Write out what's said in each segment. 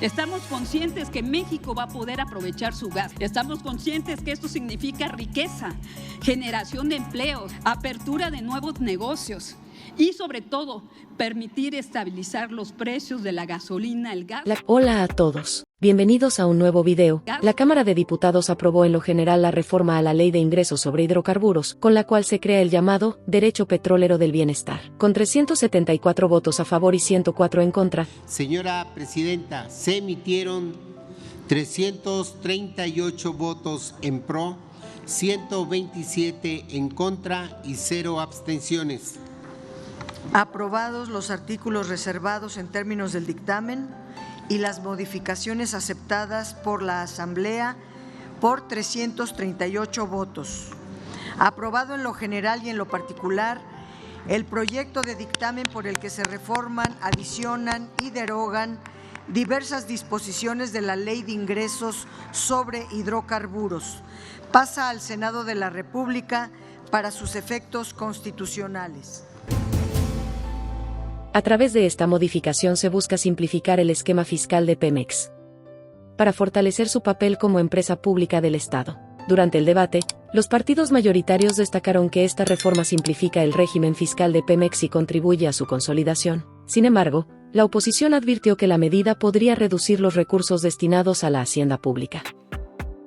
Estamos conscientes que México va a poder aprovechar su gas. Estamos conscientes que esto significa riqueza, generación de empleos, apertura de nuevos negocios y, sobre todo, permitir estabilizar los precios de la gasolina, el gas. Hola a todos. Bienvenidos a un nuevo video. La Cámara de Diputados aprobó en lo general la reforma a la Ley de Ingresos sobre Hidrocarburos, con la cual se crea el llamado Derecho Petrolero del Bienestar, con 374 votos a favor y 104 en contra. Señora Presidenta, se emitieron 338 votos en pro, 127 en contra y 0 abstenciones. Aprobados los artículos reservados en términos del dictamen y las modificaciones aceptadas por la Asamblea por 338 votos. Aprobado en lo general y en lo particular el proyecto de dictamen por el que se reforman, adicionan y derogan diversas disposiciones de la Ley de Ingresos sobre Hidrocarburos. Pasa al Senado de la República para sus efectos constitucionales. A través de esta modificación se busca simplificar el esquema fiscal de Pemex para fortalecer su papel como empresa pública del Estado. Durante el debate, los partidos mayoritarios destacaron que esta reforma simplifica el régimen fiscal de Pemex y contribuye a su consolidación. Sin embargo, la oposición advirtió que la medida podría reducir los recursos destinados a la hacienda pública.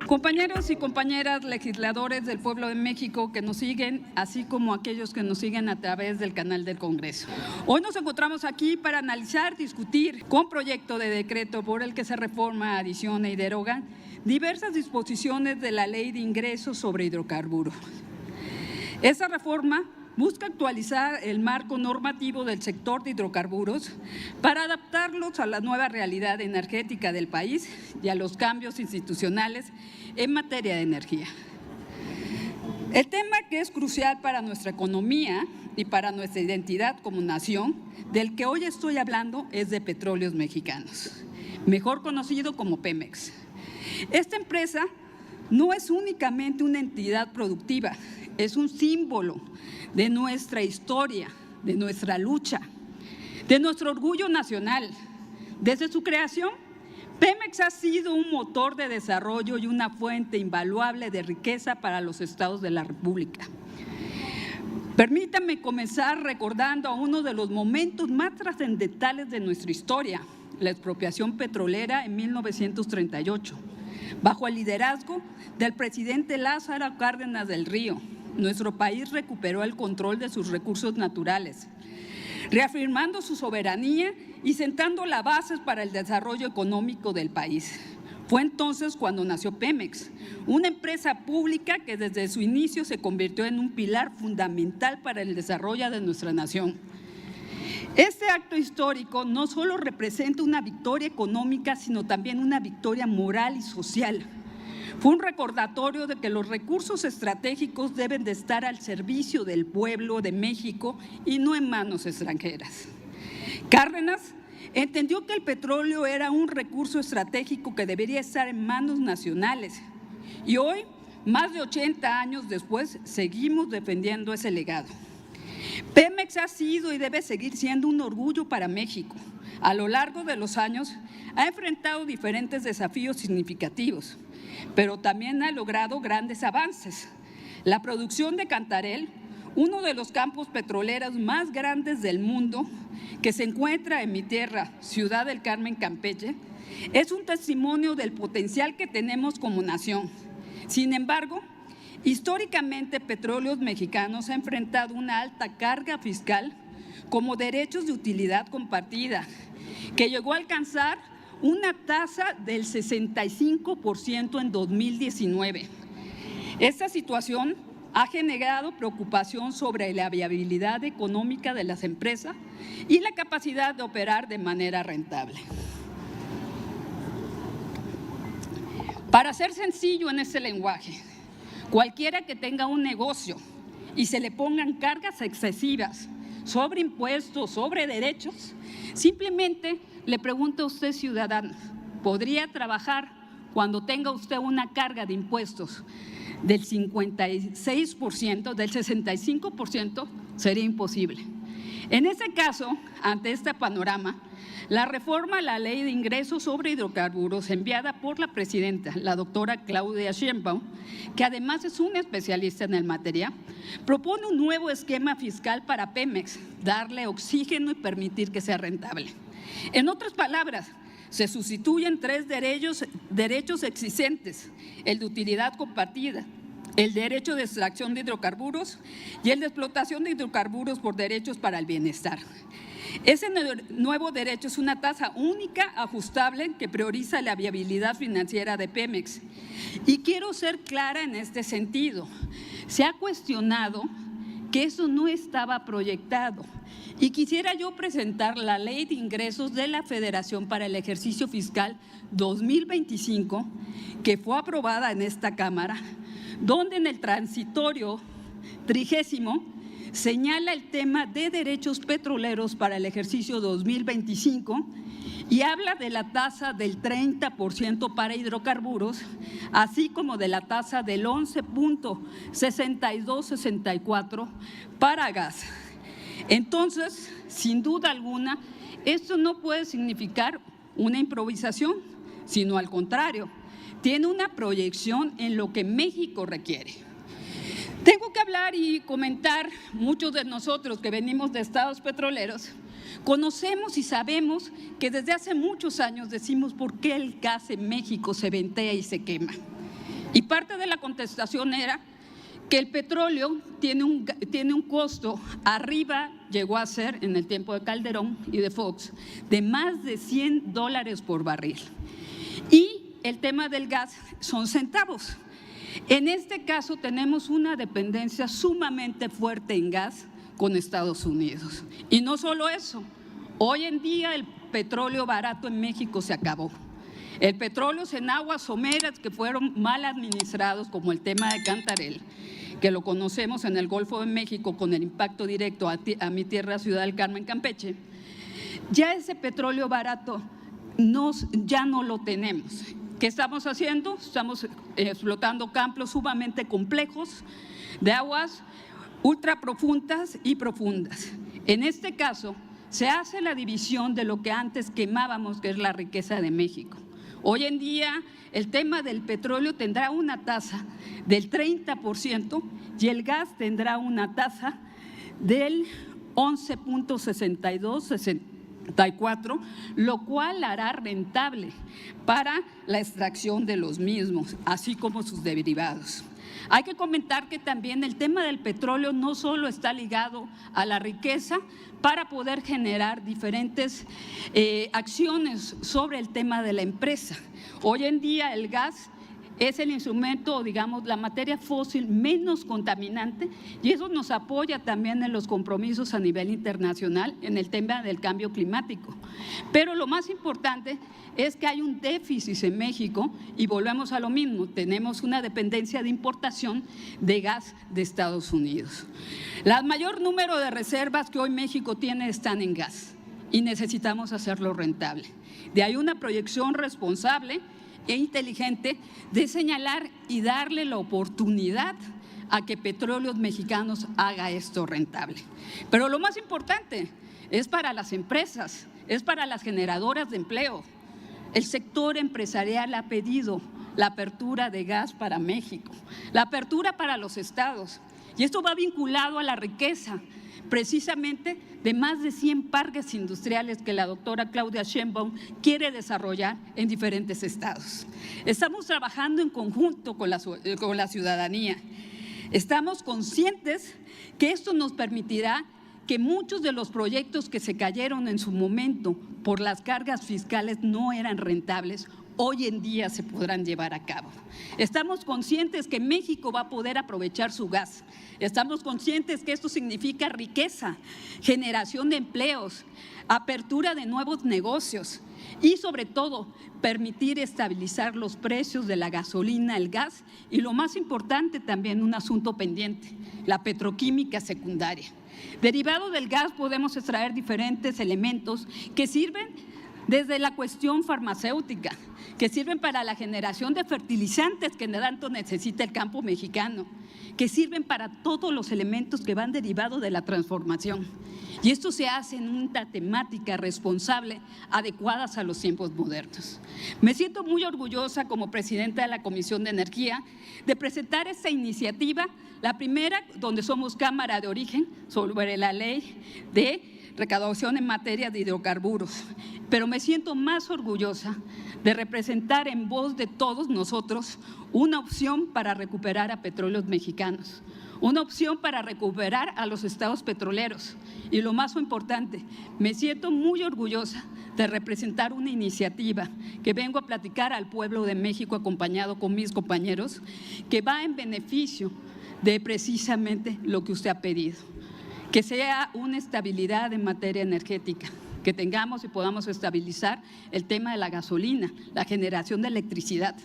Compañeros y compañeras legisladores del pueblo de México que nos siguen, así como aquellos que nos siguen a través del canal del Congreso. Hoy nos encontramos aquí para analizar, discutir con proyecto de decreto por el que se reforma, adiciona y deroga diversas disposiciones de la Ley de Ingresos sobre Hidrocarburos. Esta reforma busca actualizar el marco normativo del sector de hidrocarburos para adaptarlos a la nueva realidad energética del país y a los cambios institucionales en materia de energía. El tema que es crucial para nuestra economía y para nuestra identidad como nación, del que hoy estoy hablando, es de Petróleos Mexicanos, mejor conocido como Pemex. Esta empresa no es únicamente una entidad productiva, es un símbolo de nuestra historia, de nuestra lucha, de nuestro orgullo nacional. Desde su creación, Pemex ha sido un motor de desarrollo y una fuente invaluable de riqueza para los estados de la República. Permítanme comenzar recordando a uno de los momentos más trascendentales de nuestra historia, la expropiación petrolera en 1938, bajo el liderazgo del presidente Lázaro Cárdenas del Río. Nuestro país recuperó el control de sus recursos naturales, reafirmando su soberanía y sentando las bases para el desarrollo económico del país. Fue entonces cuando nació Pemex, una empresa pública que desde su inicio se convirtió en un pilar fundamental para el desarrollo de nuestra nación. Este acto histórico no solo representa una victoria económica, sino también una victoria moral y social. Fue un recordatorio de que los recursos estratégicos deben de estar al servicio del pueblo de México y no en manos extranjeras. Cárdenas entendió que el petróleo era un recurso estratégico que debería estar en manos nacionales y hoy, más de 80 años después, seguimos defendiendo ese legado. Pemex ha sido y debe seguir siendo un orgullo para México. A lo largo de los años ha enfrentado diferentes desafíos significativos, pero también ha logrado grandes avances. La producción de Cantarell, uno de los campos petroleros más grandes del mundo, que se encuentra en mi tierra, Ciudad del Carmen, Campeche, es un testimonio del potencial que tenemos como nación. Sin embargo, históricamente Petróleos Mexicanos ha enfrentado una alta carga fiscal como derechos de utilidad compartida, que llegó a alcanzar una tasa del 65% en 2019. Esta situación ha generado preocupación sobre la viabilidad económica de las empresas y la capacidad de operar de manera rentable. Para ser sencillo en este lenguaje, cualquiera que tenga un negocio y se le pongan cargas excesivas sobre impuestos, sobre derechos, simplemente le pregunto a usted, ciudadano, ¿podría trabajar cuando tenga usted una carga de impuestos del 56%, del 65%? Sería imposible. En ese caso, ante este panorama, la reforma a la Ley de Ingresos sobre Hidrocarburos enviada por la presidenta, la doctora Claudia Sheinbaum, que además es una especialista en el materia, propone un nuevo esquema fiscal para Pemex, darle oxígeno y permitir que sea rentable. En otras palabras, se sustituyen tres derechos existentes: el de utilidad compartida, el derecho de extracción de hidrocarburos y el de explotación de hidrocarburos por derechos para el bienestar. Ese nuevo derecho es una tasa única ajustable que prioriza la viabilidad financiera de Pemex. Y quiero ser clara en este sentido. Se ha cuestionado que eso no estaba proyectado. Y quisiera yo presentar la Ley de Ingresos de la Federación para el ejercicio fiscal 2025, que fue aprobada en esta Cámara, donde en el transitorio 30º señala el tema de derechos petroleros para el ejercicio 2025 y habla de la tasa del 30% para hidrocarburos, así como de la tasa del 11.6264 para gas. Entonces, sin duda alguna, esto no puede significar una improvisación, sino al contrario, tiene una proyección en lo que México requiere. Tengo que hablar y comentar, muchos de nosotros que venimos de estados petroleros, conocemos y sabemos que desde hace muchos años decimos por qué el gas en México se ventea y se quema. Y parte de la contestación era que el petróleo tiene un costo, arriba llegó a ser en el tiempo de Calderón y de Fox, de más de $100 por barril. Y el tema del gas son centavos. En este caso tenemos una dependencia sumamente fuerte en gas con Estados Unidos. Y no solo eso, hoy en día el petróleo barato en México se acabó. El petróleo en aguas someras que fueron mal administrados, como el tema de Cantarell, que lo conocemos en el Golfo de México con el impacto directo a mi tierra, Ciudad del Carmen, Campeche, ya ese petróleo barato ya no lo tenemos. ¿Qué estamos haciendo? Estamos explotando campos sumamente complejos de aguas ultra profundas y profundas. En este caso, se hace la división de lo que antes quemábamos, que es la riqueza de México. Hoy en día, el tema del petróleo tendrá una tasa del 30% y el gas tendrá una tasa del 11.6264, lo cual hará rentable para la extracción de los mismos, así como sus derivados. Hay que comentar que también el tema del petróleo no solo está ligado a la riqueza para poder generar diferentes acciones sobre el tema de la empresa. Hoy en día el gas es el instrumento, digamos, la materia fósil menos contaminante, y eso nos apoya también en los compromisos a nivel internacional en el tema del cambio climático. Pero lo más importante es que hay un déficit en México y volvemos a lo mismo, tenemos una dependencia de importación de gas de Estados Unidos. El mayor número de reservas que hoy México tiene están en gas y necesitamos hacerlo rentable. De ahí una proyección responsable e inteligente de señalar y darle la oportunidad a que Petróleos Mexicanos haga esto rentable. Pero lo más importante es para las empresas, es para las generadoras de empleo. El sector empresarial ha pedido la apertura de gas para México, la apertura para los estados, y esto va vinculado a la riqueza precisamente de más de 100 parques industriales que la doctora Claudia Sheinbaum quiere desarrollar en diferentes estados. Estamos trabajando en conjunto con la ciudadanía. Estamos conscientes que esto nos permitirá que muchos de los proyectos que se cayeron en su momento por las cargas fiscales no eran rentables, hoy en día se podrán llevar a cabo. Estamos conscientes que México va a poder aprovechar su gas. Estamos conscientes que esto significa riqueza, generación de empleos, apertura de nuevos negocios y, sobre todo, permitir estabilizar los precios de la gasolina, el gas y, lo más importante, también un asunto pendiente, la petroquímica secundaria. Derivado del gas podemos extraer diferentes elementos que sirven desde la cuestión farmacéutica, que sirven para la generación de fertilizantes que tanto necesita el campo mexicano, que sirven para todos los elementos que van derivados de la transformación. Y esto se hace en una temática responsable, adecuadas a los tiempos modernos. Me siento muy orgullosa como presidenta de la Comisión de Energía de presentar esta iniciativa, la primera donde somos Cámara de Origen sobre la ley de recaudación en materia de hidrocarburos, pero me siento más orgullosa de representar en voz de todos nosotros una opción para recuperar a Petróleos Mexicanos, una opción para recuperar a los estados petroleros. Y lo más importante, me siento muy orgullosa de representar una iniciativa que vengo a platicar al pueblo de México acompañado con mis compañeros, que va en beneficio de precisamente lo que usted ha pedido, que sea una estabilidad en materia energética, que tengamos y podamos estabilizar el tema de la gasolina, la generación de electricidad.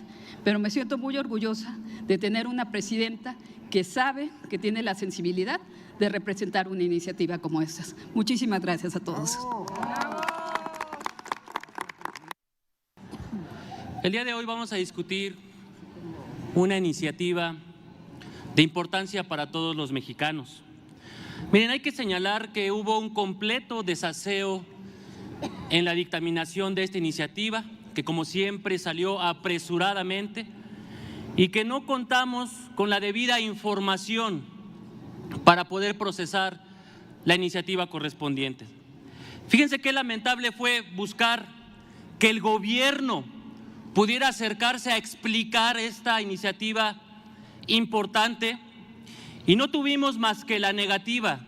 Pero me siento muy orgullosa de tener una presidenta que sabe, que tiene la sensibilidad de representar una iniciativa como esta. Muchísimas gracias a todos. El día de hoy vamos a discutir una iniciativa de importancia para todos los mexicanos. Miren, hay que señalar que hubo un completo desaseo en la dictaminación de esta iniciativa, que como siempre salió apresuradamente y que no contamos con la debida información para poder procesar la iniciativa correspondiente. Fíjense qué lamentable fue buscar que el gobierno pudiera acercarse a explicar esta iniciativa importante y no tuvimos más que la negativa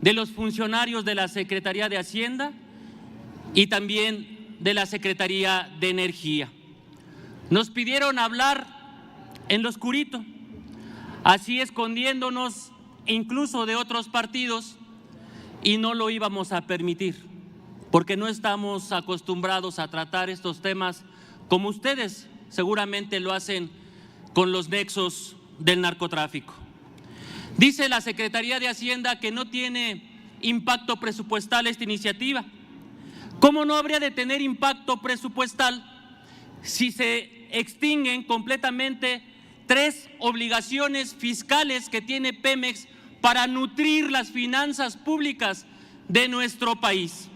de los funcionarios de la Secretaría de Hacienda y también de la Secretaría de Energía. Nos pidieron hablar en lo oscurito, así escondiéndonos incluso de otros partidos, y no lo íbamos a permitir, porque no estamos acostumbrados a tratar estos temas como ustedes seguramente lo hacen con los nexos del narcotráfico. Dice la Secretaría de Hacienda que no tiene impacto presupuestal esta iniciativa. ¿Cómo no habría de tener impacto presupuestal si se extinguen completamente 3 obligaciones fiscales que tiene Pemex para nutrir las finanzas públicas de nuestro país?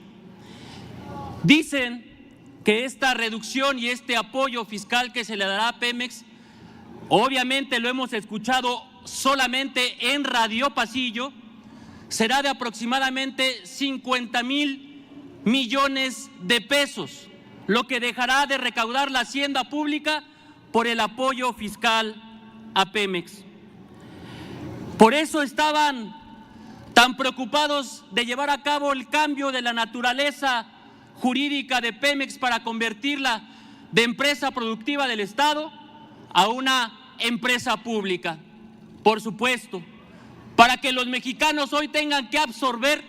Dicen que esta reducción y este apoyo fiscal que se le dará a Pemex, obviamente lo hemos escuchado solamente en Radio Pasillo, será de aproximadamente 50,000 millones de pesos, lo que dejará de recaudar la hacienda pública por el apoyo fiscal a Pemex. Por eso estaban tan preocupados de llevar a cabo el cambio de la naturaleza jurídica de Pemex para convertirla de empresa productiva del Estado a una empresa pública. Por supuesto, para que los mexicanos hoy tengan que absorber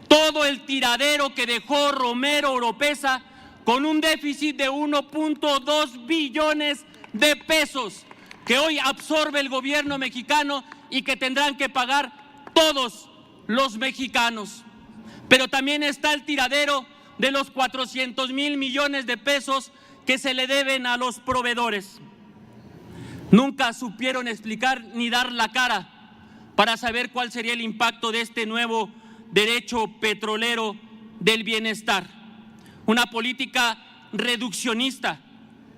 todo el tiradero que dejó Romero Oropesa con un déficit de 1.2 billones de pesos que hoy absorbe el gobierno mexicano y que tendrán que pagar todos los mexicanos. Pero también está el tiradero de los 400,000 millones de pesos que se le deben a los proveedores. Nunca supieron explicar ni dar la cara para saber cuál sería el impacto de este nuevo derecho petrolero del bienestar. Una política reduccionista,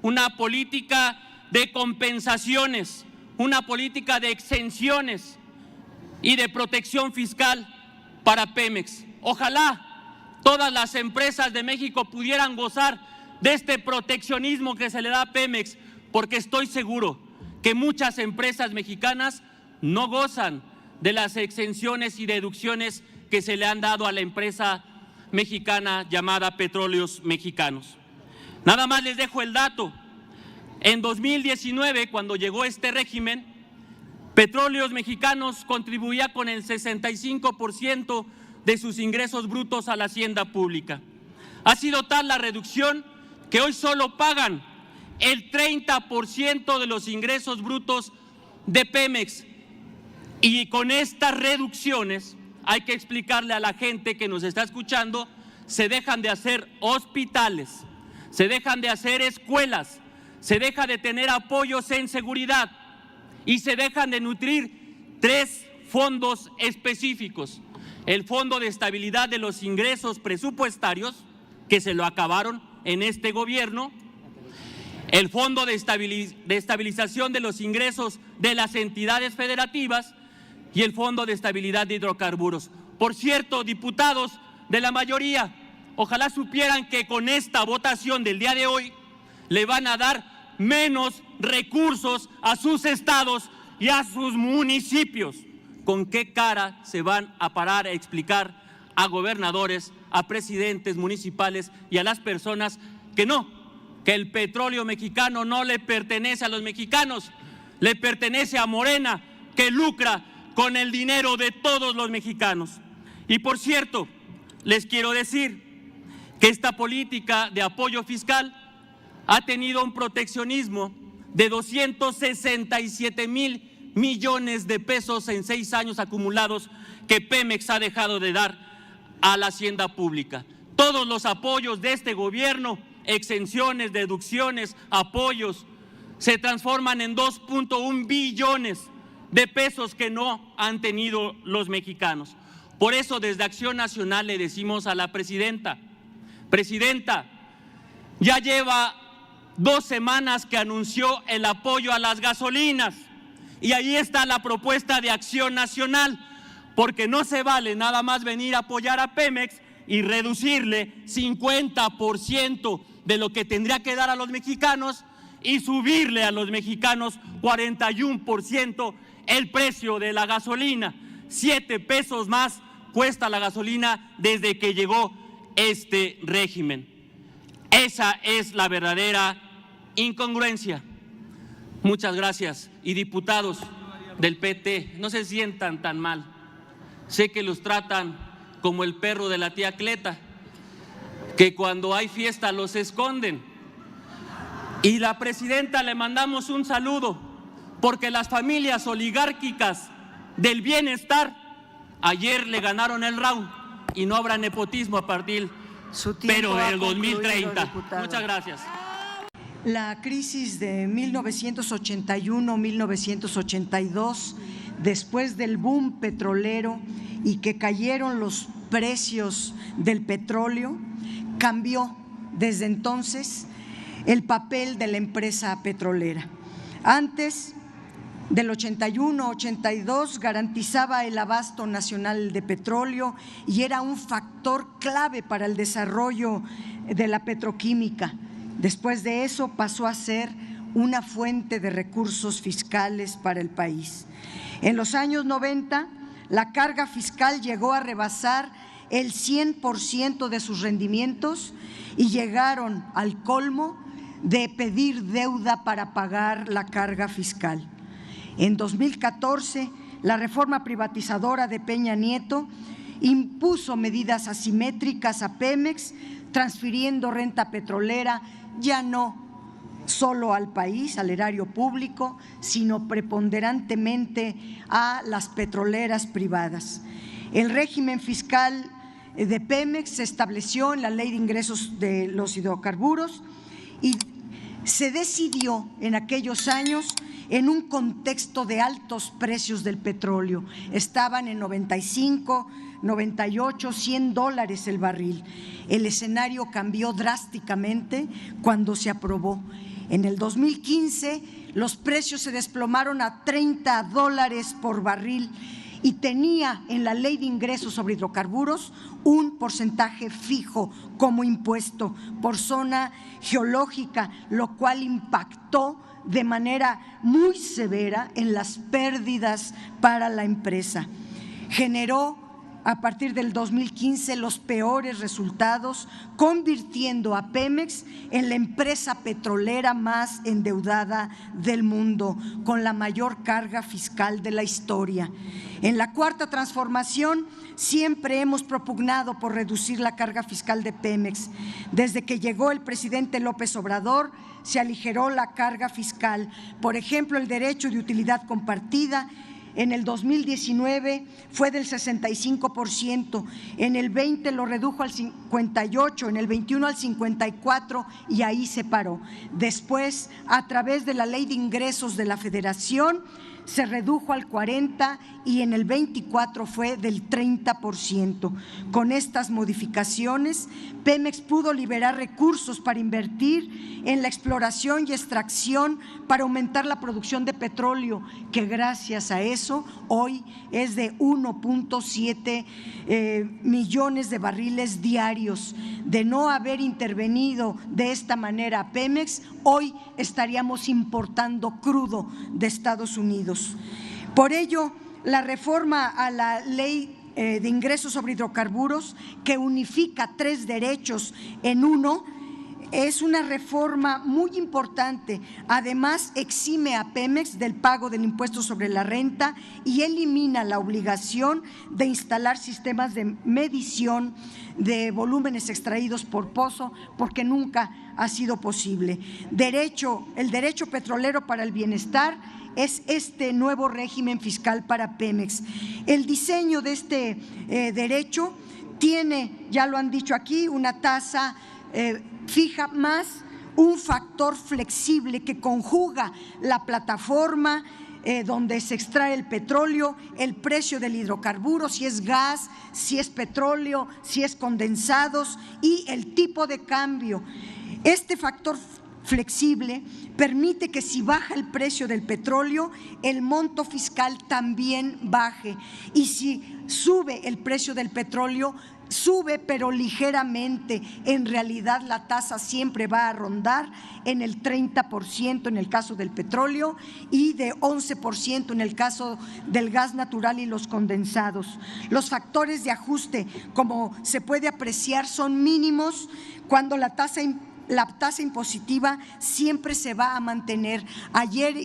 una política de compensaciones, una política de exenciones y de protección fiscal para Pemex. Ojalá todas las empresas de México pudieran gozar de este proteccionismo que se le da a Pemex, porque estoy seguro que muchas empresas mexicanas no gozan de las exenciones y deducciones que se le han dado a la empresa mexicana llamada Petróleos Mexicanos. Nada más les dejo el dato. En 2019, cuando llegó este régimen, Petróleos Mexicanos contribuía con el 65% de sus ingresos brutos a la hacienda pública. Ha sido tal la reducción que hoy solo pagan el 30% de los ingresos brutos de Pemex. Y con estas reducciones hay que explicarle a la gente que nos está escuchando se dejan de hacer hospitales, se dejan de hacer escuelas, se deja de tener apoyos en seguridad y se dejan de nutrir 3 fondos específicos. El Fondo de Estabilidad de los Ingresos Presupuestarios, que se lo acabaron en este gobierno, el Fondo de Estabilización de los Ingresos de las Entidades Federativas y el Fondo de Estabilidad de Hidrocarburos. Por cierto, diputados de la mayoría, ojalá supieran que con esta votación del día de hoy le van a dar menos recursos a sus estados y a sus municipios. ¿Con qué cara se van a parar a explicar a gobernadores, a presidentes municipales y a las personas que el petróleo mexicano no le pertenece a los mexicanos, le pertenece a Morena, que lucra con el dinero de todos los mexicanos? Y por cierto, les quiero decir que esta política de apoyo fiscal ha tenido un proteccionismo de 267,000 millones de pesos en 6 años acumulados que Pemex ha dejado de dar a la hacienda pública. Todos los apoyos de este gobierno, exenciones, deducciones, apoyos, se transforman en 2.1 billones de pesos que no han tenido los mexicanos. Por eso, desde Acción Nacional le decimos a la presidenta, ya lleva 2 semanas que anunció el apoyo a las gasolinas y ahí está la propuesta de Acción Nacional, porque no se vale nada más venir a apoyar a Pemex y reducirle 50% de lo que tendría que dar a los mexicanos y subirle a los mexicanos 41% el precio de la gasolina. 7 pesos más cuesta la gasolina desde que llegó este régimen. Esa es la verdadera incongruencia. Muchas gracias. Y diputados del PT, no se sientan tan mal. Sé que los tratan como el perro de la tía Cleta, que cuando hay fiesta los esconden. Y la presidenta le mandamos un saludo, porque las familias oligárquicas del bienestar ayer le ganaron el round y no habrá nepotismo a partir pero del 2030. Muchas gracias. La crisis de 1981-1982, después del boom petrolero y que cayeron los precios del petróleo, cambió desde entonces el papel de la empresa petrolera. Antes del 81-82 garantizaba el abasto nacional de petróleo y era un factor clave para el desarrollo de la petroquímica. Después de eso pasó a ser una fuente de recursos fiscales para el país. En los años 90, la carga fiscal llegó a rebasar el 100% de sus rendimientos y llegaron al colmo de pedir deuda para pagar la carga fiscal. En 2014, la reforma privatizadora de Peña Nieto impuso medidas asimétricas a Pemex, transfiriendo renta petrolera ya no solo al país, al erario público, sino preponderantemente a las petroleras privadas. El régimen fiscal de Pemex se estableció en la Ley de Ingresos de los Hidrocarburos y se decidió en aquellos años en un contexto de altos precios del petróleo. Estaban en 95, 98, $100 el barril. El escenario cambió drásticamente cuando se aprobó. En el 2015 los precios se desplomaron a $30 por barril y tenía en la Ley de Ingresos sobre Hidrocarburos un porcentaje fijo como impuesto por zona geológica, lo cual impactó de manera muy severa en las pérdidas para la empresa. Generó a partir del 2015 los peores resultados, convirtiendo a Pemex en la empresa petrolera más endeudada del mundo, con la mayor carga fiscal de la historia. En la Cuarta Transformación siempre hemos propugnado por reducir la carga fiscal de Pemex. Desde que llegó el presidente López Obrador, se aligeró la carga fiscal. Por ejemplo, el derecho de utilidad compartida en el 2019 fue del 65%, en el 20 lo redujo al 58%, en el 21 al 54% y ahí se paró. Después, a través de la Ley de Ingresos de la Federación, se redujo al 40% y en el 24 fue del 30%. Con estas modificaciones, Pemex pudo liberar recursos para invertir en la exploración y extracción para aumentar la producción de petróleo, que gracias a eso hoy es de 1.7 millones de barriles diarios. De no haber intervenido de esta manera Pemex, hoy estaríamos importando crudo de Estados Unidos. Por ello, la reforma a la Ley de Ingresos sobre Hidrocarburos, que unifica 3 derechos en uno, es una reforma muy importante. Además, exime a Pemex del pago del impuesto sobre la renta y elimina la obligación de instalar sistemas de medición de volúmenes extraídos por pozo, porque nunca ha sido posible. El derecho petrolero para el bienestar es este nuevo régimen fiscal para Pemex. El diseño de este derecho tiene, ya lo han dicho aquí, una tasa fija más un factor flexible que conjuga la plataforma donde se extrae el petróleo, el precio del hidrocarburo, si es gas, si es petróleo, si es condensados y el tipo de cambio. Este factor flexible permite que si baja el precio del petróleo, el monto fiscal también baje, y si sube el precio del petróleo, sube pero ligeramente. En realidad la tasa siempre va a rondar en el 30% en el caso del petróleo y de 11% en el caso del gas natural y los condensados. Los factores de ajuste, como se puede apreciar, son mínimos cuando la tasa impositiva siempre se va a mantener. Ayer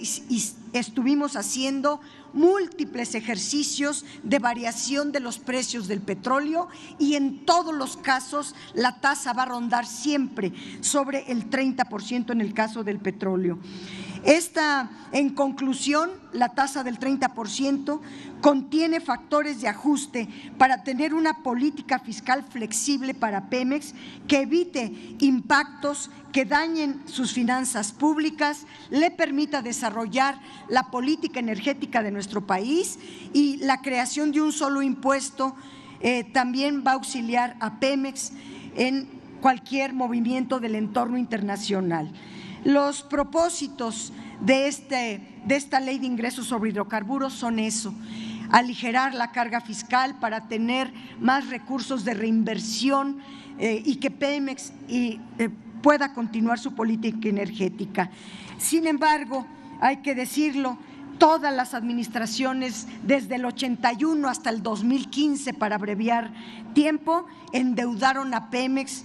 estuvimos haciendo múltiples ejercicios de variación de los precios del petróleo y en todos los casos la tasa va a rondar siempre sobre el 30% en el caso del petróleo. En conclusión, la tasa del 30% contiene factores de ajuste para tener una política fiscal flexible para Pemex que evite impactos que dañen sus finanzas públicas, le permita desarrollar la política energética de nuestro país, y la creación de un solo impuesto también va a auxiliar a Pemex en cualquier movimiento del entorno internacional. Los propósitos de esta Ley de Ingresos sobre Hidrocarburos son eso: aligerar la carga fiscal para tener más recursos de reinversión y que Pemex pueda continuar su política energética. Sin embargo, hay que decirlo, todas las administraciones desde el 81 hasta el 2015, para abreviar tiempo, endeudaron a Pemex,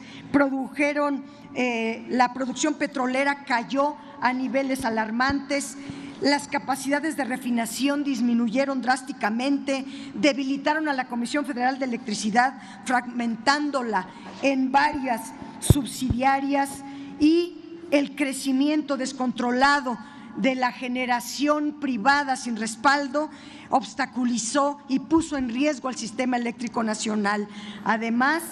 la producción petrolera cayó a niveles alarmantes, las capacidades de refinación disminuyeron drásticamente, debilitaron a la Comisión Federal de Electricidad, fragmentándola en varias subsidiarias, y el crecimiento descontrolado de la generación privada sin respaldo obstaculizó y puso en riesgo al sistema eléctrico nacional. Además,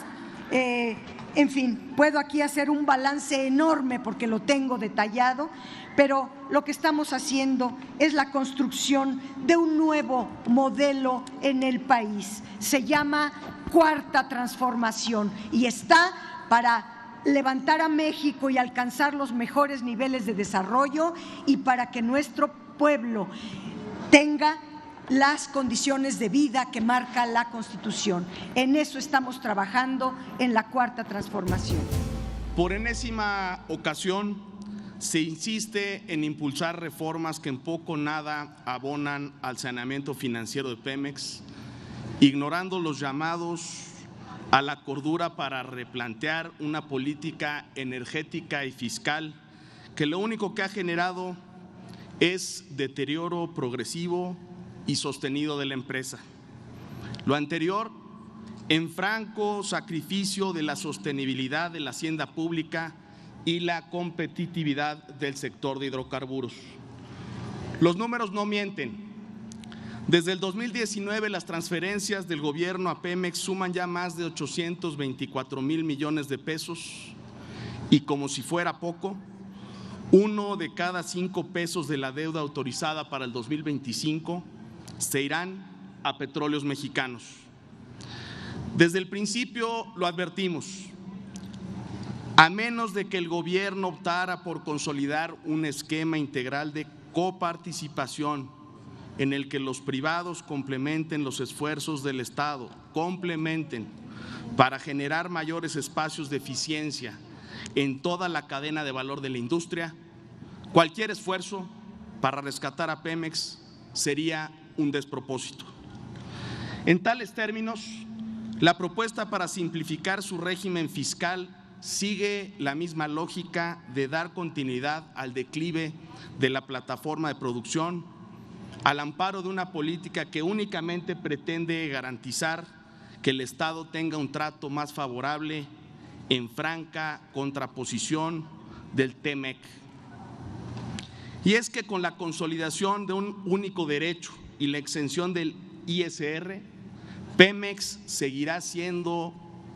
en fin, puedo aquí hacer un balance enorme porque lo tengo detallado, pero lo que estamos haciendo es la construcción de un nuevo modelo en el país. Se llama Cuarta Transformación y está para levantar a México y alcanzar los mejores niveles de desarrollo, y para que nuestro pueblo tenga las condiciones de vida que marca la Constitución. En eso estamos trabajando en la Cuarta Transformación. Por enésima ocasión se insiste en impulsar reformas que en poco o nada abonan al saneamiento financiero de Pemex, ignorando los llamados a la cordura para replantear una política energética y fiscal que lo único que ha generado es deterioro progresivo y sostenido de la empresa. Lo anterior en franco sacrificio de la sostenibilidad de la hacienda pública y la competitividad del sector de hidrocarburos. Los números no mienten. Desde el 2019, las transferencias del gobierno a Pemex suman ya más de 824,000 millones de pesos y, como si fuera poco, 1 de cada 5 pesos de la deuda autorizada para el 2025 se irán a Petróleos Mexicanos. Desde el principio lo advertimos, a menos de que el gobierno optara por consolidar un esquema integral de coparticipación en el que los privados complementen los esfuerzos del Estado, para generar mayores espacios de eficiencia en toda la cadena de valor de la industria, cualquier esfuerzo para rescatar a Pemex sería un despropósito. En tales términos, la propuesta para simplificar su régimen fiscal sigue la misma lógica de dar continuidad al declive de la plataforma de producción, al amparo de una política que únicamente pretende garantizar que el Estado tenga un trato más favorable, en franca contraposición del TEMEC. Y es que con la consolidación de un único derecho y la exención del ISR, Pemex seguirá siendo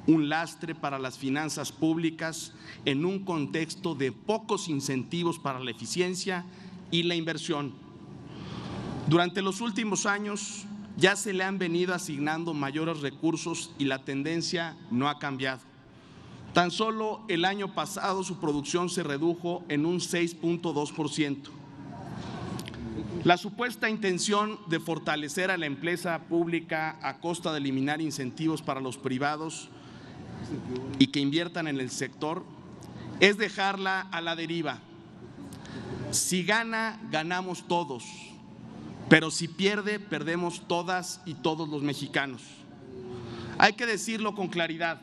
un lastre para las finanzas públicas en un contexto de pocos incentivos para la eficiencia y la inversión. Durante los últimos años ya se le han venido asignando mayores recursos y la tendencia no ha cambiado. Tan solo el año pasado su producción se redujo en un 6.2%. La supuesta intención de fortalecer a la empresa pública a costa de eliminar incentivos para los privados y que inviertan en el sector es dejarla a la deriva. Si gana, ganamos todos, pero si pierde, perdemos todas y todos los mexicanos. Hay que decirlo con claridad,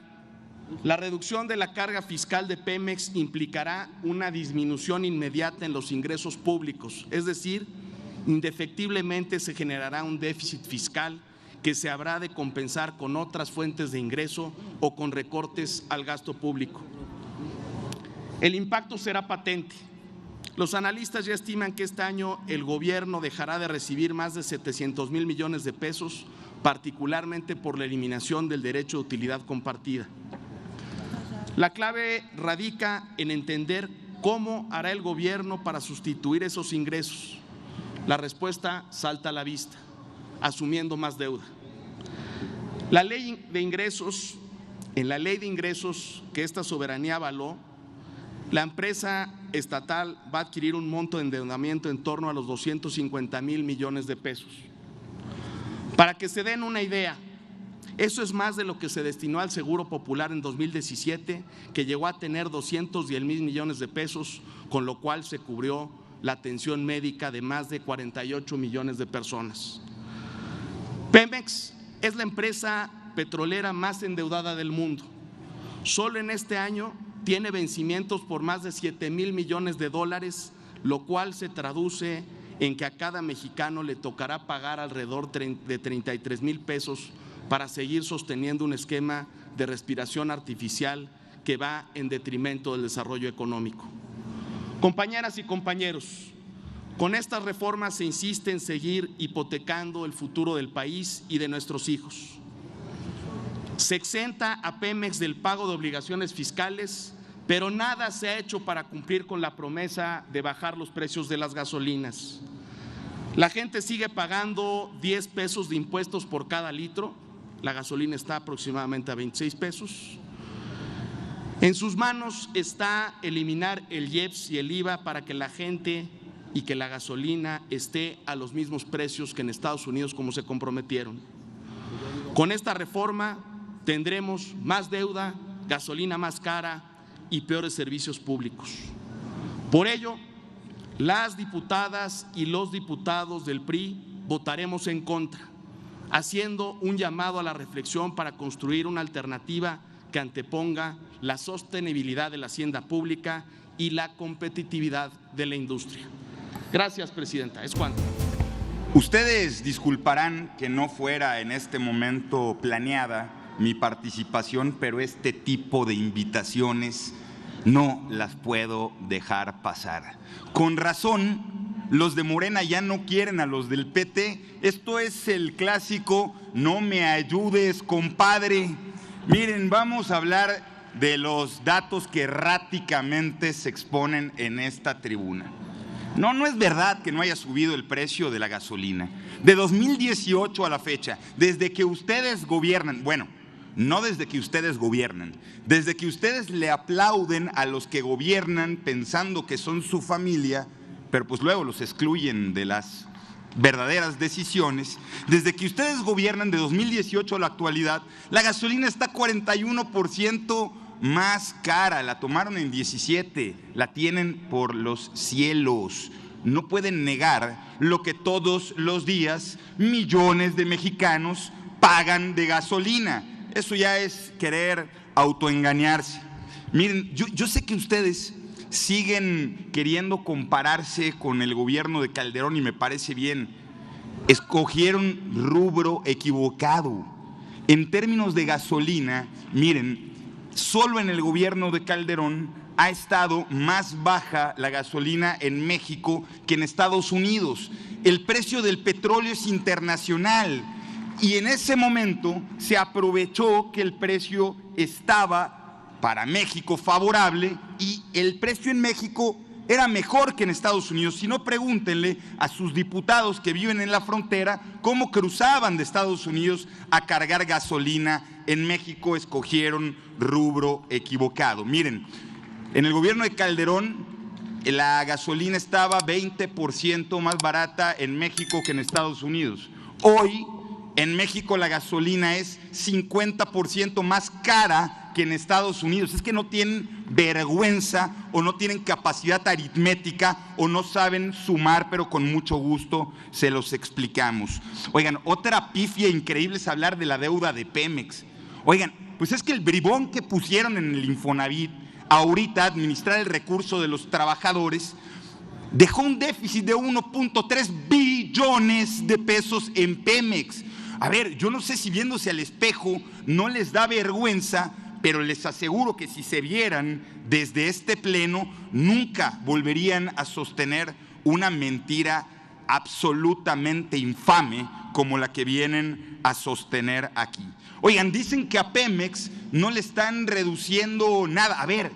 la reducción de la carga fiscal de Pemex implicará una disminución inmediata en los ingresos públicos, es decir, indefectiblemente se generará un déficit fiscal que se habrá de compensar con otras fuentes de ingreso o con recortes al gasto público. El impacto será patente. Los analistas ya estiman que este año el gobierno dejará de recibir más de 700,000 millones de pesos, particularmente por la eliminación del derecho de utilidad compartida. La clave radica en entender cómo hará el gobierno para sustituir esos ingresos. La respuesta salta a la vista, asumiendo más deuda. En la ley de ingresos que esta soberanía avaló, la empresa estatal va a adquirir un monto de endeudamiento en torno a los 250,000 millones de pesos. Para que se den una idea, eso es más de lo que se destinó al Seguro Popular en 2017, que llegó a tener 210,000 millones de pesos, con lo cual se cubrió la atención médica de más de 48 millones de personas. Pemex es la empresa petrolera más endeudada del mundo. Solo en este año tiene vencimientos por más de 7,000 millones de dólares, lo cual se traduce en que a cada mexicano le tocará pagar alrededor de 33,000 pesos para seguir sosteniendo un esquema de respiración artificial que va en detrimento del desarrollo económico. Compañeras y compañeros, con estas reformas se insiste en seguir hipotecando el futuro del país y de nuestros hijos. Se exenta a Pemex del pago de obligaciones fiscales, pero nada se ha hecho para cumplir con la promesa de bajar los precios de las gasolinas. La gente sigue pagando 10 pesos de impuestos por cada litro, la gasolina está aproximadamente a 26 pesos. En sus manos está eliminar el IEPS y el IVA para que la gente y que la gasolina esté a los mismos precios que en Estados Unidos, como se comprometieron. Con esta reforma tendremos más deuda, gasolina más cara y peores servicios públicos. Por ello, las diputadas y los diputados del PRI votaremos en contra, haciendo un llamado a la reflexión para construir una alternativa que anteponga la sostenibilidad de la hacienda pública y la competitividad de la industria. Gracias, presidenta. Es cuanto. Ustedes disculparán que no fuera en este momento planeada mi participación, pero este tipo de invitaciones no las puedo dejar pasar. Con razón, los de Morena ya no quieren a los del PT. Esto es el clásico, no me ayudes, compadre. Miren, vamos a hablar de los datos que erráticamente se exponen en esta tribuna. No es verdad que no haya subido el precio de la gasolina. De 2018 a la fecha, desde que ustedes gobiernan, bueno, no desde que ustedes gobiernan, desde que ustedes le aplauden a los que gobiernan pensando que son su familia, pero pues luego los excluyen de las verdaderas decisiones. Desde que ustedes gobiernan de 2018 a la actualidad, la gasolina está 41% más cara, la tomaron en 17, la tienen por los cielos. No pueden negar lo que todos los días millones de mexicanos pagan de gasolina. Eso ya es querer autoengañarse. Miren, yo sé que ustedes siguen queriendo compararse con el gobierno de Calderón y me parece bien. Escogieron rubro equivocado. En términos de gasolina, miren, solo en el gobierno de Calderón ha estado más baja la gasolina en México que en Estados Unidos. El precio del petróleo es internacional y en ese momento se aprovechó que el precio estaba para México favorable y el precio en México era mejor que en Estados Unidos. Si no, pregúntenle a sus diputados que viven en la frontera cómo cruzaban de Estados Unidos a cargar gasolina. En México escogieron rubro equivocado. Miren, en el gobierno de Calderón la gasolina estaba 20% más barata en México que en Estados Unidos. Hoy en México la gasolina es 50% más cara que en Estados Unidos. Es que no tienen vergüenza o no tienen capacidad aritmética o no saben sumar, pero con mucho gusto se los explicamos. Oigan, otra pifia increíble es hablar de la deuda de Pemex. Oigan, pues es que el bribón que pusieron en el Infonavit ahorita a administrar el recurso de los trabajadores dejó un déficit de 1.3 billones de pesos en Pemex. A ver, yo no sé si viéndose al espejo no les da vergüenza, pero les aseguro que si se vieran desde este pleno, nunca volverían a sostener una mentira absolutamente infame como la que vienen a sostener aquí. Oigan, dicen que a Pemex no le están reduciendo nada. A ver,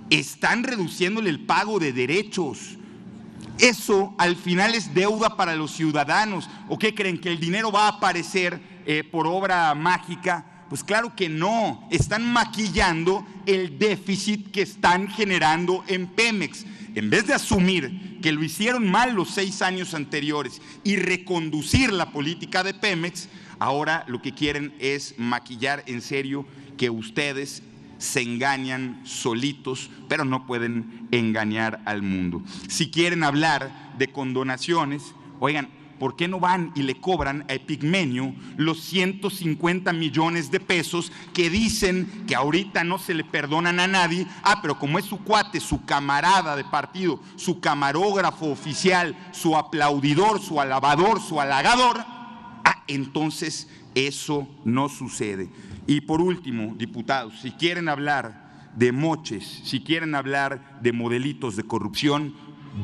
están reduciéndole el pago de derechos. Eso al final es deuda para los ciudadanos. ¿O qué creen? ¿Que el dinero va a aparecer por obra mágica? Pues claro que no, están maquillando el déficit que están generando en Pemex. En vez de asumir que lo hicieron mal los 6 años anteriores y reconducir la política de Pemex, ahora lo que quieren es maquillar en serio que ustedes se engañan solitos, pero no pueden engañar al mundo. Si quieren hablar de condonaciones, oigan, ¿por qué no van y le cobran a Epigmenio los 150 millones de pesos que dicen que ahorita no se le perdonan a nadie? Pero como es su cuate, su camarada de partido, su camarógrafo oficial, su aplaudidor, su alabador, su halagador, entonces eso no sucede. Y por último, diputados, si quieren hablar de moches, si quieren hablar de modelitos de corrupción,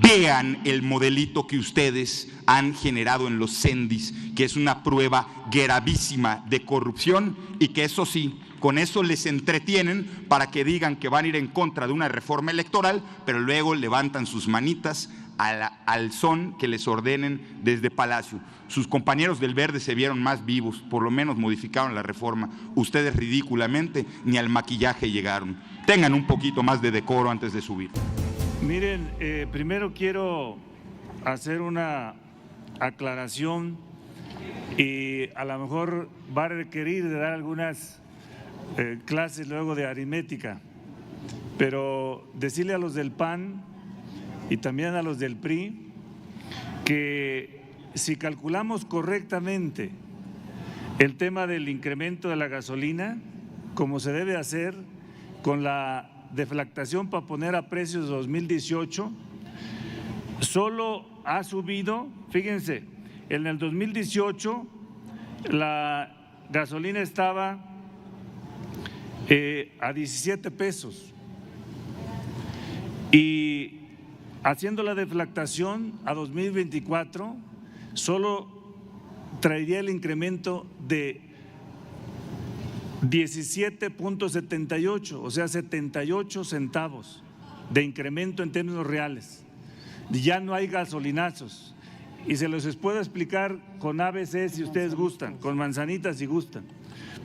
vean el modelito que ustedes han generado en los CENDIS, que es una prueba gravísima de corrupción y que eso sí, con eso les entretienen para que digan que van a ir en contra de una reforma electoral, pero luego levantan sus manitas al son que les ordenen desde Palacio. Sus compañeros del Verde se vieron más vivos, por lo menos modificaron la reforma. Ustedes ridículamente ni al maquillaje llegaron. Tengan un poquito más de decoro antes de subir. Miren, primero quiero hacer una aclaración y a lo mejor va a requerir de dar algunas clases luego de aritmética, pero decirle a los del PAN y también a los del PRI que si calculamos correctamente el tema del incremento de la gasolina, como se debe hacer con la deflactación para poner a precios de 2018, solo ha subido, fíjense, en el 2018 la gasolina estaba a 17 pesos y haciendo la deflactación a 2024, solo traería el incremento de 17.78, o sea, 78 centavos de incremento en términos reales. Ya no hay gasolinazos. Y se los puedo explicar con ABC si ustedes gustan, con manzanitas si gustan,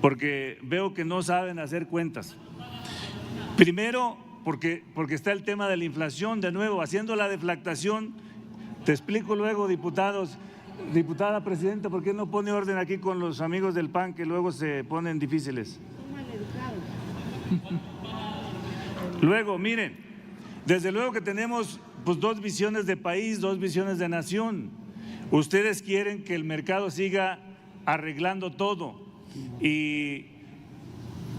porque veo que no saben hacer cuentas. Primero, porque está el tema de la inflación, de nuevo, haciendo la deflactación. Te explico luego, diputados. Diputada presidenta, ¿por qué no pone orden aquí con los amigos del PAN que luego se ponen difíciles? Luego, miren, desde luego que tenemos pues dos visiones de país, dos visiones de nación. Ustedes quieren que el mercado siga arreglando todo y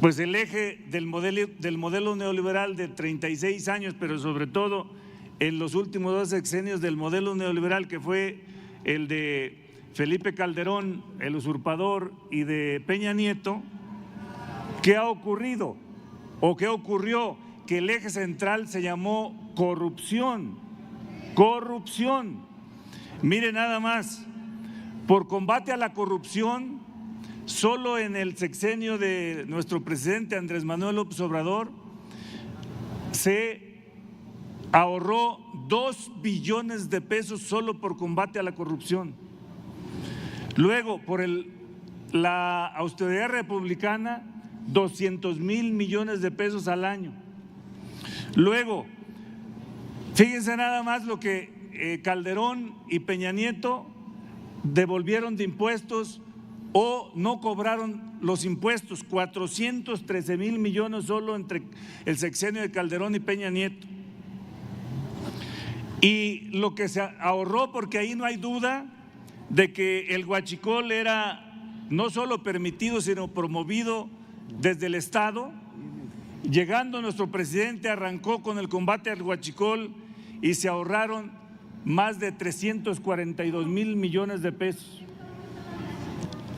pues el eje del modelo neoliberal de 36 años, pero sobre todo en los últimos 2 sexenios del modelo neoliberal, que fue el de Felipe Calderón, el usurpador, y de Peña Nieto, ¿qué ha ocurrido? ¿O qué ocurrió? Que el eje central se llamó corrupción. Corrupción. Mire nada más, por combate a la corrupción, solo en el sexenio de nuestro presidente Andrés Manuel López Obrador se ahorró 2 billones de pesos solo por combate a la corrupción. Luego, por la austeridad republicana, 200,000 millones de pesos al año. Luego, fíjense nada más lo que Calderón y Peña Nieto devolvieron de impuestos o no cobraron los impuestos, 413,000 millones solo entre el sexenio de Calderón y Peña Nieto. Y lo que se ahorró, porque ahí no hay duda de que el huachicol era no solo permitido, sino promovido desde el Estado. Llegando nuestro presidente arrancó con el combate al huachicol y se ahorraron más de 342,000 millones de pesos.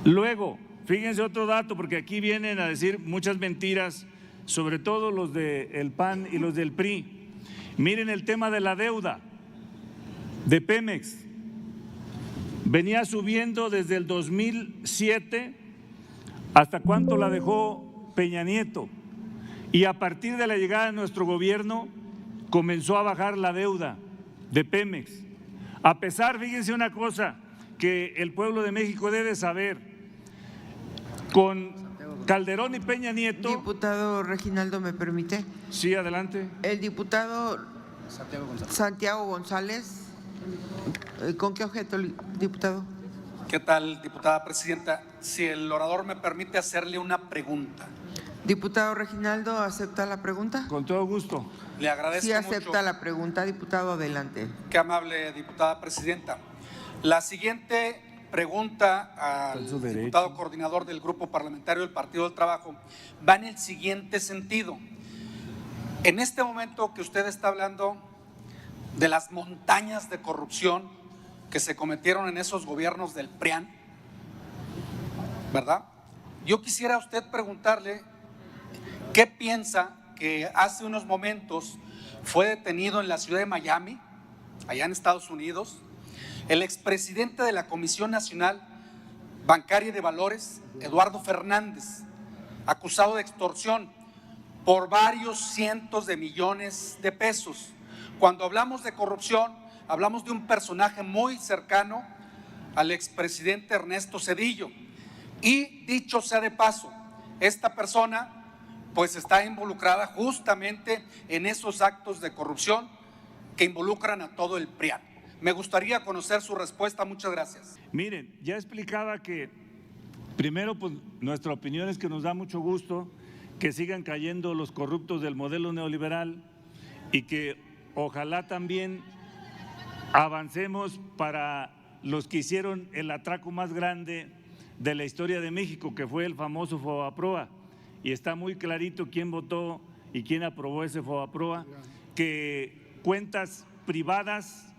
Luego, fíjense otro dato, porque aquí vienen a decir muchas mentiras, sobre todo los del PAN y los del PRI. Miren el tema de la deuda de Pemex. Venía subiendo desde el 2007 hasta cuánto la dejó Peña Nieto. Y a partir de la llegada de nuestro gobierno comenzó a bajar la deuda de Pemex. A pesar, fíjense una cosa que el pueblo de México debe saber, con Calderón y Peña Nieto… Diputado Reginaldo, ¿me permite? Sí, adelante. El diputado Santiago González, ¿con qué objeto, diputado? ¿Qué tal, diputada presidenta? Si el orador me permite hacerle una pregunta. Diputado Reginaldo, ¿acepta la pregunta? Con todo gusto. Le agradezco Sí, acepta mucho. la pregunta, diputado, adelante. Qué amable, diputada presidenta. La siguiente pregunta al diputado coordinador del Grupo Parlamentario del Partido del Trabajo va en el siguiente sentido. En este momento que usted está hablando de las montañas de corrupción que se cometieron en esos gobiernos del PRIAN, ¿verdad? Yo quisiera a usted preguntarle qué piensa que hace unos momentos fue detenido en la ciudad de Miami, allá en Estados Unidos, el expresidente de la Comisión Nacional Bancaria y de Valores, Eduardo Fernández, acusado de extorsión por varios cientos de millones de pesos. Cuando hablamos de corrupción, hablamos de un personaje muy cercano al expresidente Ernesto Zedillo. Y dicho sea de paso, esta persona pues está involucrada justamente en esos actos de corrupción que involucran a todo el PRIAN. Me gustaría conocer su respuesta. Muchas gracias. Miren, ya explicaba que primero pues nuestra opinión es que nos da mucho gusto que sigan cayendo los corruptos del modelo neoliberal y que ojalá también avancemos para los que hicieron el atraco más grande de la historia de México, que fue el famoso Fobaproa, y está muy clarito quién votó y quién aprobó ese Fobaproa, que cuentas privadas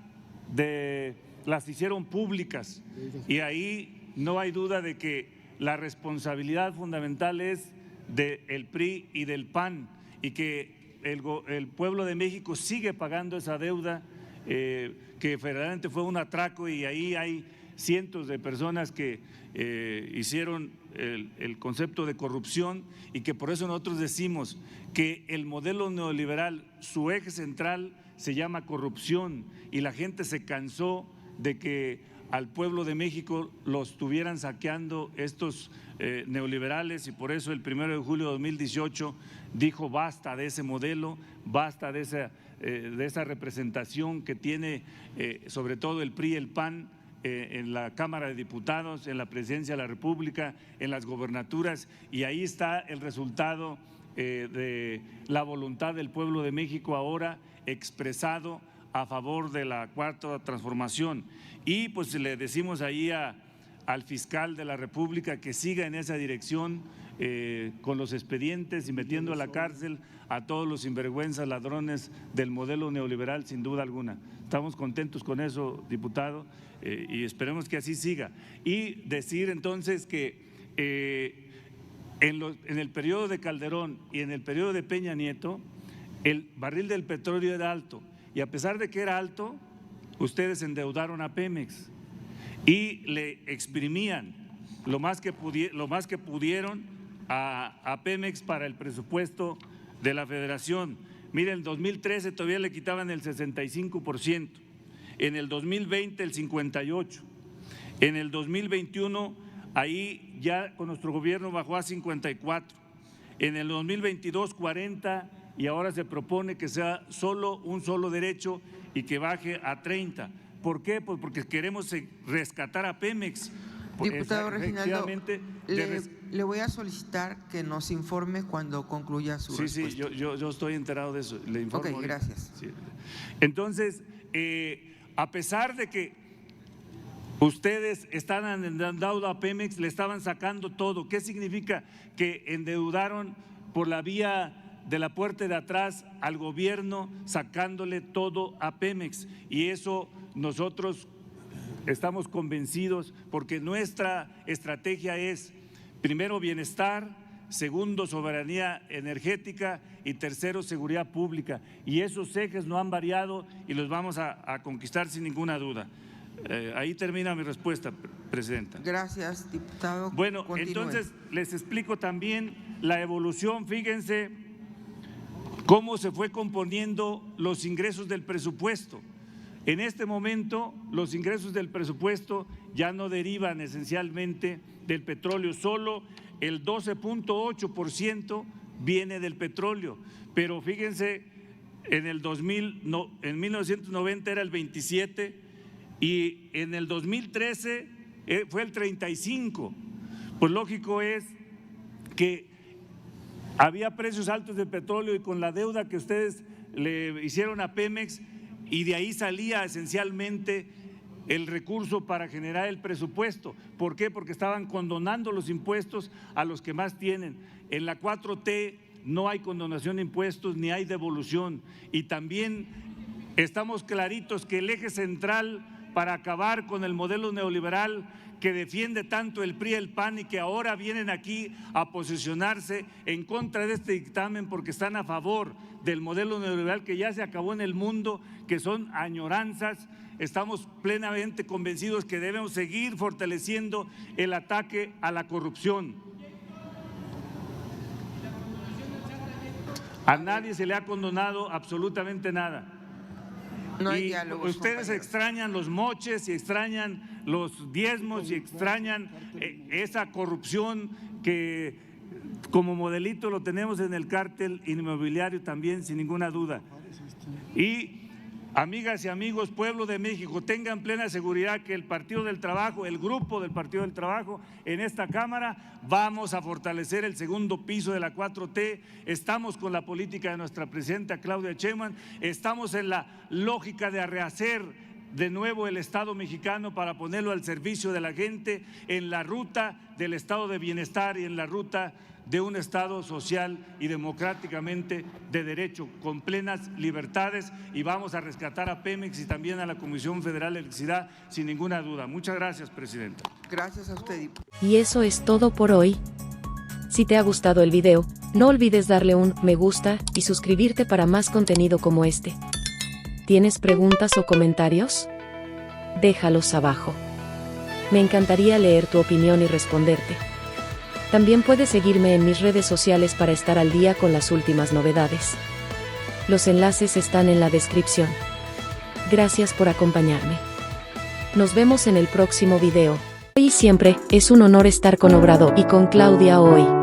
las hicieron públicas, y ahí no hay duda de que la responsabilidad fundamental es del PRI y del PAN, y que el pueblo de México sigue pagando esa deuda que verdaderamente fue un atraco y ahí hay cientos de personas que hicieron el concepto de corrupción y que por eso nosotros decimos que el modelo neoliberal, su eje central se llama corrupción y la gente se cansó de que al pueblo de México lo estuvieran saqueando estos neoliberales y por eso el 1 de julio de 2018 dijo basta de ese modelo, basta de esa representación que tiene sobre todo el PRI y el PAN en la Cámara de Diputados, en la Presidencia de la República, en las gobernaturas y ahí está el resultado de la voluntad del pueblo de México ahora expresado a favor de la Cuarta Transformación. Y pues le decimos ahí al fiscal de la República que siga en esa dirección con los expedientes y metiendo a la cárcel a todos los sinvergüenzas ladrones del modelo neoliberal, sin duda alguna. Estamos contentos con eso, diputado, y esperemos que así siga. Y decir entonces que en el periodo de Calderón y en el periodo de Peña Nieto, el barril del petróleo era alto y a pesar de que era alto, ustedes endeudaron a Pemex y le exprimían lo más que pudieron a Pemex para el presupuesto de la Federación. Miren, en 2013 todavía le quitaban el 65%, en el 2020 el 58%, en el 2021 ahí ya con nuestro gobierno bajó a 54%, en el 2022 40% y ahora se propone que sea un solo derecho y que baje a 30%. ¿Por qué? Pues porque queremos rescatar a Pemex. Diputado Reginaldo, le voy a solicitar que nos informe cuando concluya su respuesta. Sí, yo estoy enterado de eso, le informo. Ok, gracias. Sí. Entonces, a pesar de que ustedes están endeudando a Pemex, le estaban sacando todo. ¿Qué significa? Que endeudaron por la vía de la puerta de atrás al gobierno, sacándole todo a Pemex. Y eso nosotros estamos convencidos porque nuestra estrategia es, primero, bienestar, segundo, soberanía energética y tercero, seguridad pública. Y esos ejes no han variado y los vamos a conquistar sin ninguna duda. Ahí termina mi respuesta, Presidenta. Gracias, diputado. Bueno, continúe. Entonces les explico también la evolución. Fíjense cómo se fue componiendo los ingresos del presupuesto. En este momento, los ingresos del presupuesto ya no derivan esencialmente del petróleo, solo el 12.8% viene del petróleo. Pero fíjense, en 1990 era el 27% y en el 2013 fue el 35%. Pues lógico es que había precios altos de petróleo y con la deuda que ustedes le hicieron a Pemex, y de ahí salía esencialmente el recurso para generar el presupuesto. ¿Por qué? Porque estaban condonando los impuestos a los que más tienen. En la 4T no hay condonación de impuestos ni hay devolución. Y también estamos claritos que el eje central para acabar con el modelo neoliberal que defiende tanto el PRI y el PAN y que ahora vienen aquí a posicionarse en contra de este dictamen porque están a favor del modelo neoliberal que ya se acabó en el mundo, que son añoranzas. Estamos plenamente convencidos que debemos seguir fortaleciendo el ataque a la corrupción. A nadie se le ha condonado absolutamente nada. No hay y diálogos, ustedes compañeros. Extrañan los moches y extrañan los diezmos y extrañan esa corrupción que como modelito lo tenemos en el cártel inmobiliario también, sin ninguna duda. Y amigas y amigos, pueblo de México, tengan plena seguridad que el Partido del Trabajo, el grupo del Partido del Trabajo en esta Cámara, vamos a fortalecer el segundo piso de la 4T, estamos con la política de nuestra presidenta Claudia Sheinbaum, estamos en la lógica de rehacer de nuevo el Estado mexicano para ponerlo al servicio de la gente en la ruta del estado de bienestar y en la ruta de un Estado social y democráticamente de derecho, con plenas libertades, y vamos a rescatar a Pemex y también a la Comisión Federal de Electricidad sin ninguna duda. Muchas gracias, Presidenta. Gracias a usted. Y eso es todo por hoy. Si te ha gustado el video, no olvides darle un me gusta y suscribirte para más contenido como este. ¿Tienes preguntas o comentarios? Déjalos abajo. Me encantaría leer tu opinión y responderte. También puedes seguirme en mis redes sociales para estar al día con las últimas novedades. Los enlaces están en la descripción. Gracias por acompañarme. Nos vemos en el próximo video. Hoy y siempre, es un honor estar con Obrador y con Claudia hoy.